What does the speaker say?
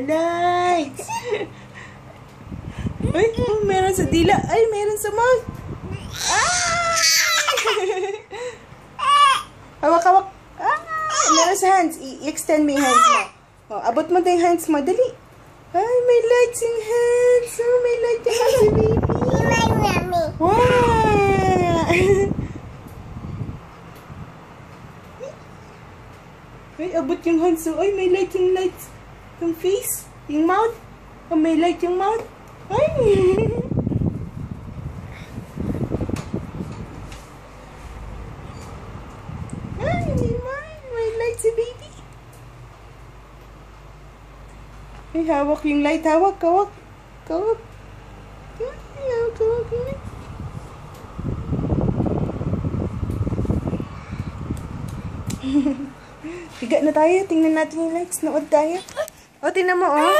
lights. Ay, meron sa dila. Ay, meron sa mouth. Ah! Hawak. Ah! Meron sa hands. I-extend mo yung hands mo. Oh, abot mo din yung hands mo. Dali. Ay, may lights in hands. Oh, may light in hands, baby. Wow! Ay, abot yung hands. Oh, ay, may light yung lights. Yung face. Yung mouth. Oh, may light yung mouth. Ay! Ay, may light si baby. Ay, hawak yung light. Hawak. Ay, hawak yung light. Higa na tayo. Tingnan natin yung lights. Nood tayo. O, tingnan mo, oh.